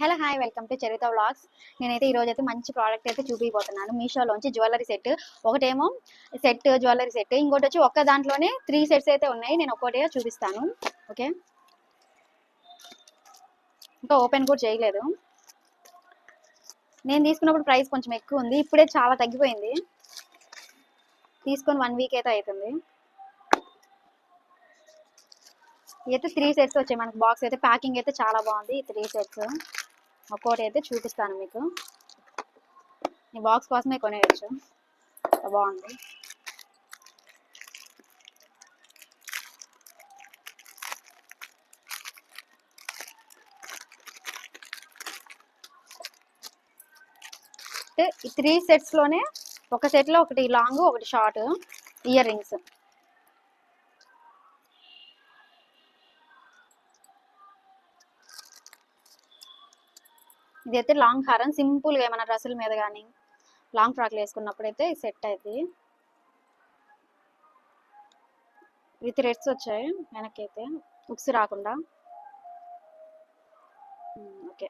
Hello hi welcome to Charitha vlogs. నేనైతే ఈ రోజు అయితే మంచి ప్రోడక్ట్ అయితే చూపిపోతున్నాను. మీషోలోంచి జ్యువెలరీ సెట్. ఒకటేమో సెట్ జ్యువెలరీ సెట్, ఇంకోటి వచ్చి ఒక్క దాంట్లోనే 3 సెట్స్ అయితే ఉన్నాయి. నేను ఒక్కోటే చూపిస్తాను. ఓకే, ఇంకా ఓపెన్ కూడా చేయలేదు. నేను తీసుకున్నప్పుడు ప్రైస్ కొంచెం ఎక్కువ ఉంది, ఇప్పుడే చాలా తగ్గిపోయింది. తీసుకొని 1 వీక్ అయితే అవుతుంది. అయితే 3 సెట్స్ వచ్చాయి మనకు. బాక్స్ అయితే ప్యాకింగ్ అయితే చాలా బాగుంది. 3 సెట్స్ ఒక్కోటి అయితే చూపిస్తాను మీకు. ఈ బాక్స్ కోసమే కొనేయచ్చు, బాగుంది. అంటే ఈ 3 సెట్స్ లోనే ఒక సెట్ లో ఒకటి లాంగ్ ఒకటి షార్ట్ ఇయర్ రింగ్స్. ఇదైతే లాంగ్ హారం, సింపుల్ గా ఏమైనా డ్రెస్సుల మీద కానీ లాంగ్ ఫ్రాక్లు వేసుకున్నప్పుడు అయితే సెట్ అవుతుంది. విత్ రెడ్స్ వచ్చాయి వెనక్కి అయితే, ఉక్స్ రాకుండా. ఓకే,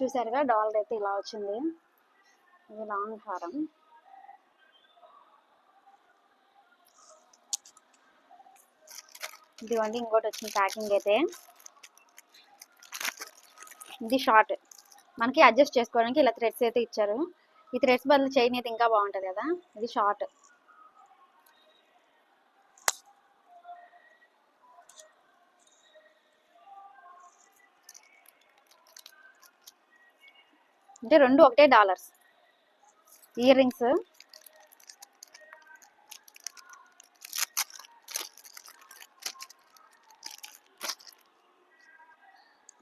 చూసారుగా డాలర్ అయితే ఇలా వచ్చింది. ఇది లాంగ్ హారం. ఇదిగోండి ఇంకోటి వచ్చింది ప్యాకింగ్ అయితే. ఇది షార్ట్, మనకి అడ్జస్ట్ చేసుకోవడానికి ఇలా థ్రెడ్స్ అయితే ఇచ్చారు. ఈ థ్రెడ్స్ బదులు చైన్ అయితే ఇంకా బాగుంటుంది కదా. ఇది షార్ట్. అంటే రెండు ఒకటే డాలర్స్. ఇయర్ రింగ్స్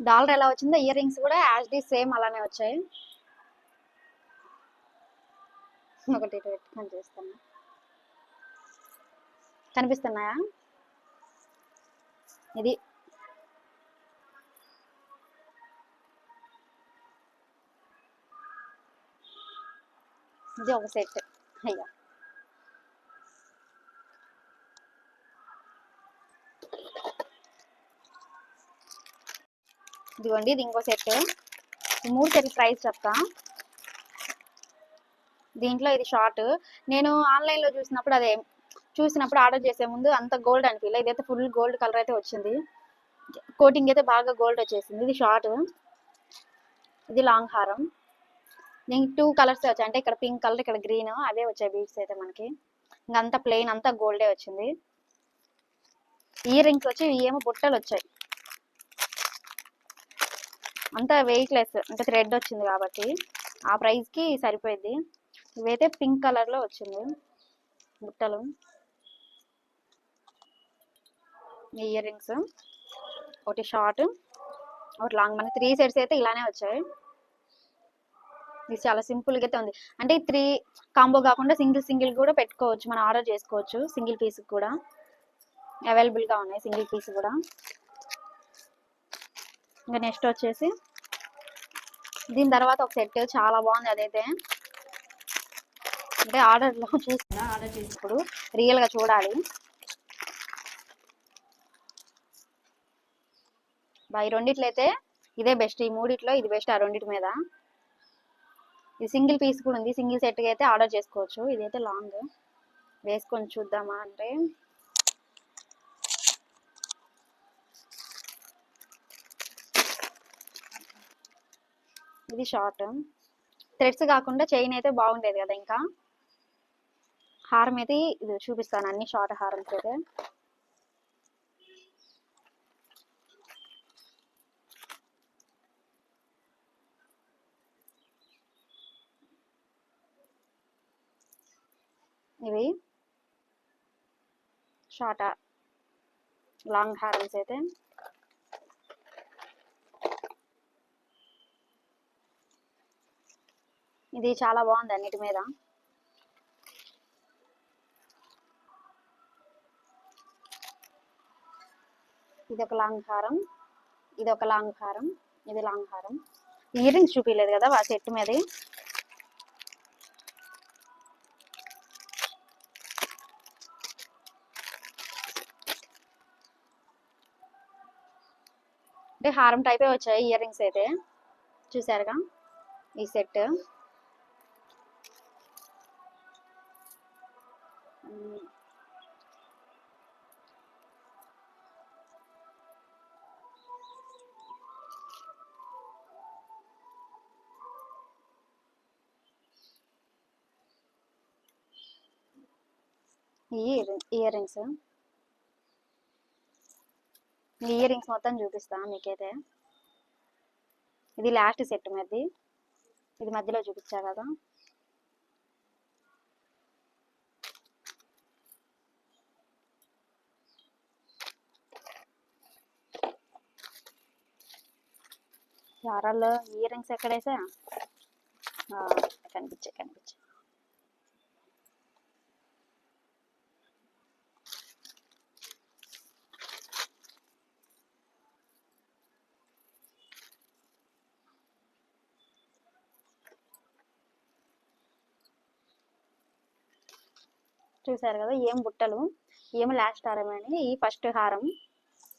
డాలర్ ఎలా వచ్చిందో ఇయర్ రింగ్స్ కూడా యాజ్ డి సేమ్ అలానే వచ్చాయి. ఒకటి పెట్టుకొని చూస్తున్నా, కనిపిస్తున్నాయా? ఇది ఇది ఒక సెట్. అయ్యా, ఇదిగోండి ఇది ఇంకో సెట్. ఈ 3 సెట్ల ప్రైస్ చెప్తా. దీంట్లో ఇది షార్ట్. నేను ఆన్లైన్లో చూసినప్పుడు ఆర్డర్ చేసే ముందు అంత గోల్డ్ అనిపించలే. ఇదైతే ఫుల్ గోల్డ్ కలర్ అయితే వచ్చింది. కోటింగ్ అయితే బాగా గోల్డ్ వచ్చేసింది. ఇది షార్ట్, ఇది లాంగ్ హారం. దీనికి 2 కలర్స్ వచ్చాయి, అంటే ఇక్కడ పింక్ కలర్ ఇక్కడ గ్రీన్, అవే వచ్చాయి బీడ్స్ అయితే మనకి. ఇంకంతా ప్లెయిన్ అంతా గోల్డే వచ్చింది. ఇయర్ రింగ్స్ వచ్చి ఏమో బుట్టలు వచ్చాయి, అంతా వెయిట్ లెస్, అంటే థ్రెడ్ వచ్చింది కాబట్టి ఆ ప్రైస్కి సరిపోయింది. ఇవైతే పింక్ కలర్లో వచ్చింది బుట్టలు. ఇయర్ రింగ్స్ ఒకటి షార్ట్ ఒకటి లాంగ్, మనకి 3 సెట్స్ అయితే ఇలానే వచ్చాయి. ఇది చాలా సింపుల్గా అయితే ఉంది. అంటే 3 కాంబో కాకుండా సింగిల్ కూడా పెట్టుకోవచ్చు, మనం ఆర్డర్ చేసుకోవచ్చు. సింగిల్ పీస్ కూడా అవైలబుల్గా ఉన్నాయి, సింగిల్ పీస్ కూడా. ఇంకా నెక్స్ట్ వచ్చేసి దీని తర్వాత ఒక సెట్ చాలా బాగుంది. అదైతే అంటే ఆర్డర్ చేసినప్పుడు రియల్గా చూడాలి. ఈ రెండిట్లో అయితే ఇదే బెస్ట్, ఈ మూడిట్లో ఇది బెస్ట్. ఆ రెండిటి మీద ఇది సింగిల్ పీస్ కూడా ఉంది. సింగిల్ సెట్గా అయితే ఆర్డర్ చేసుకోవచ్చు. ఇదైతే లాంగ్, వేసుకొని చూద్దామా అంటే ఇది షార్ట్. థ్రెడ్స్ కాకుండా చైన్ అయితే బాగుండేది కదా. ఇంకా హారం అయితే ఇది చూపిస్తాను, అన్ని షార్ట్ హారమ్స్ అయితే. ఇవి షార్ట్ లాంగ్ హారమ్స్ అయితే. ఇది చాలా బాగుంది అన్నిటి మీద. ఇది ఒక లాంగ్ హారం, ఇది ఒక లాంగ్ హారం, ఇది లాంగ్ హారం. ఇయర్ రింగ్స్ చూపించలేదు కదా ఆ సెట్ మీద. అంటే హారం టైపే వచ్చాయి ఇయర్ రింగ్స్ అయితే చూసారుగా ఈ సెట్. ఈ ఇయర్ రింగ్స్ మొత్తం చూపిస్తా మీకైతే. ఇది లాస్ట్ సెట్ మీది, ఇది మధ్యలో చూపించా కదా. దారాల్లో ఇయర్ రింగ్స్ ఎక్కడైతే కనిపించాయి. చూసారు కదా ఏం బుట్టలు, ఏం లాస్ట్ హారం అని. ఈ ఫస్ట్ హారం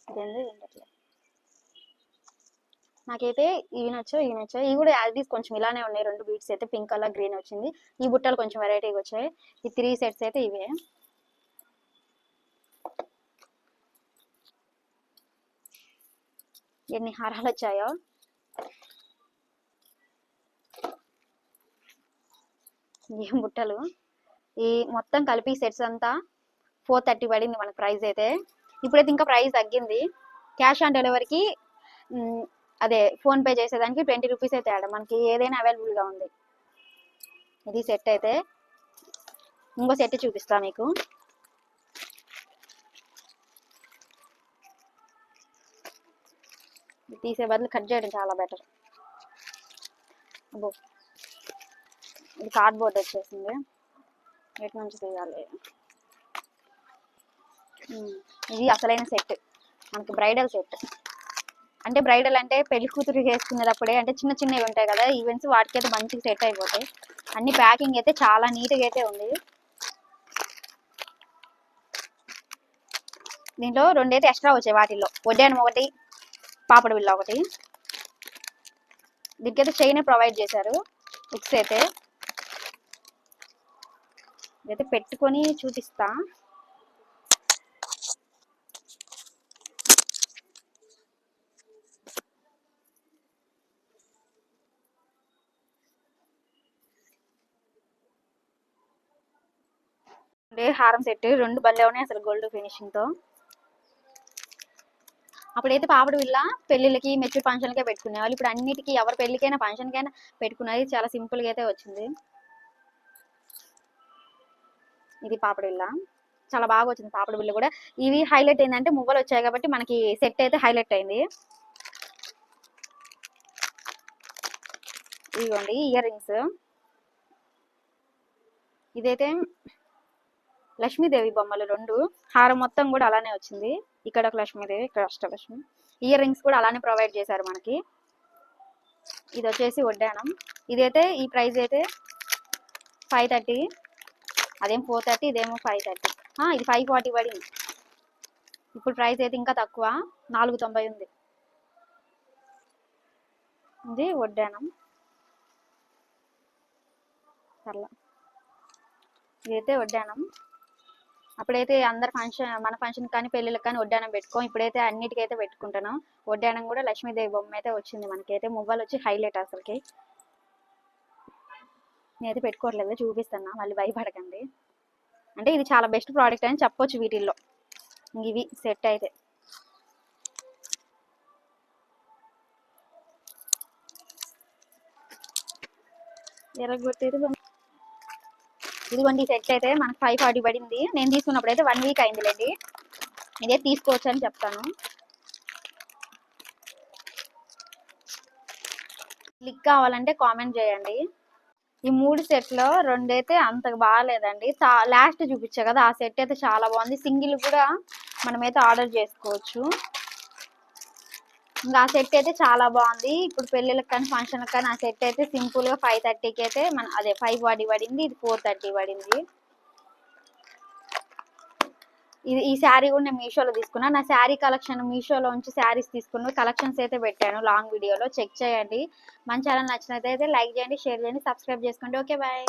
ఇదేంది ఉండట్లేదు. నాకైతే ఇవి నచ్చాయి. ఇవి కూడా యాజ్ కొంచెం ఇలానే ఉన్నాయి. 2 బీట్స్ అయితే పింక్ కలర్ గ్రీన్ వచ్చింది. ఈ బుట్టలు కొంచెం వెరైటీగా వచ్చాయి. ఈ 3 సెట్స్ అయితే ఇవే. ఎన్ని హారాలు వచ్చాయో. ఏం బుట్టలు. ఈ మొత్తం కలిపి సెట్స్ అంతా 430 పడింది మనకు ప్రైస్ అయితే. ఇప్పుడైతే ఇంకా ప్రైస్ తగ్గింది. క్యాష్ ఆన్ డెలివరీకి అదే ఫోన్ పే చేసేదానికి 20 రూపీస్ అయితే ఆడ మనకి ఏదైనా అవైలబుల్గా ఉంది. ఇది సెట్ అయితే. ఇంకో సెట్ చూపిస్తా మీకు. తీసే బదులు కట్ చేయడం చాలా బెటర్. అబ్బో ఇది కార్డ్బోర్డ్ వచ్చేసింది. ఎటు నుంచి తీయాలి. ఇది అసలైన సెట్ మనకి, బ్రైడల్ సెట్. అంటే బ్రైడల్ అంటే పెళ్లి కూతురు చేసుకునేటప్పుడే, అంటే చిన్న చిన్నవి ఉంటాయి కదా ఈవెంట్స్, వాటికైతే మంచిగా సెట్ అయిపోతాయి. అన్ని ప్యాకింగ్ అయితే చాలా నీట్గా అయితే ఉంది. దీంట్లో 2 అయితే ఎక్స్ట్రా వచ్చాయి. వాటిల్లో వడ్డానం ఒకటి, పాపడ బిళ్ళ ఒకటి. దీనికైతే చైన్ ప్రొవైడ్ చేశారు. బుక్స్ అయితే ఇదైతే పెట్టుకొని చూపిస్తా. హారం సెట్ 2 భలే ఉన్నాయి అసలు, గోల్డ్ ఫినిషింగ్ తో. అప్పుడైతే పాపడు బిళ్ళ పెళ్లిళ్ళకి, మెచ్యూర్ ఫంక్షన్కే పెట్టుకునేవాళ్ళు. ఇప్పుడు అన్నిటికీ ఎవరి పెళ్లికైనా ఫంక్షన్కైనా పెట్టుకున్నది. చాలా సింపుల్ గా అయితే వచ్చింది. ఇది పాపడు బిళ్ళ చాలా బాగా వచ్చింది. పాపడు బిళ్ళ కూడా ఇవి హైలైట్ ఏంటంటే మువ్వలు వచ్చాయి కాబట్టి మనకి సెట్ అయితే హైలైట్ అయింది. ఇదిగోండి ఇయర్ రింగ్స్. ఇదైతే లక్ష్మీదేవి బొమ్మలు 2. హారం మొత్తం కూడా అలానే వచ్చింది. ఇక్కడ ఒక లక్ష్మీదేవి, ఇక్కడ అష్టలక్ష్మి. ఇయర్ రింగ్స్ కూడా అలానే ప్రొవైడ్ చేశారు మనకి. ఇది వచ్చేసి వడ్డానం. ఇదైతే ఈ ప్రైస్ అయితే 530, అదేం 430, ఇదేమో 530. ఇది 540 పడింది. ఇప్పుడు ప్రైస్ అయితే ఇంకా తక్కువ, 490 ఉంది. ఇది వడ్డానం. సర్లా ఇదైతే వడ్డానం. అప్పుడైతే అందరు మన ఫంక్షన్ కానీ పెళ్ళిళ్ళకి కానీ వడ్డానం పెట్టుకోం. ఇప్పుడైతే అన్నిటికైతే పెట్టుకుంటున్నాం. వడ్డానం కూడా లక్ష్మీదేవి బొమ్మ అయితే వచ్చింది మనకైతే. మువ్వలు వచ్చి హైలైట్ అసలుకి. నేనైతే పెట్టుకోవట్లేదు, చూపిస్తున్నా, మళ్ళీ భయపడకండి. అంటే ఇది చాలా బెస్ట్ ప్రోడక్ట్ అని చెప్పొచ్చు వీటిల్లో. ఇవి సెట్ అయితే. ఇదిగోండి సెట్ అయితే మనకు 540 పడింది. నేను తీసుకున్నప్పుడు అయితే 1 వీక్ అయిందిలేండి. ఇదే తీసుకోవచ్చు అని చెప్తాను. లిక్ కావాలంటే కామెంట్ చేయండి. ఈ 3 సెట్లో 2 అయితే అంత బాగాలేదండి. లాస్ట్ చూపించా కదా, ఆ సెట్ అయితే చాలా బాగుంది. సింగిల్ కూడా మనమైతే ఆర్డర్ చేసుకోవచ్చు. ఇంకా ఆ సెట్ అయితే చాలా బాగుంది. ఇప్పుడు పెళ్ళిళ్ళకి కానీ ఫంక్షన్కి కానీ ఆ సెట్ అయితే సింపుల్గా 530కి అయితే అదే 540 పడింది. ఇది 430 పడింది. ఈ శారీ కూడా నేను మీషోలో తీసుకున్నా. నా శారీ కలెక్షన్ మీషోలో నుంచి శారీస్ తీసుకున్న కలెక్షన్స్ అయితే పెట్టాను లాంగ్ వీడియోలో, చెక్ చేయండి. మన ఛానల్ నచ్చినట్లయితే లైక్ చేయండి, షేర్ చేయండి, సబ్స్క్రైబ్ చేసుకోండి. Okay bye.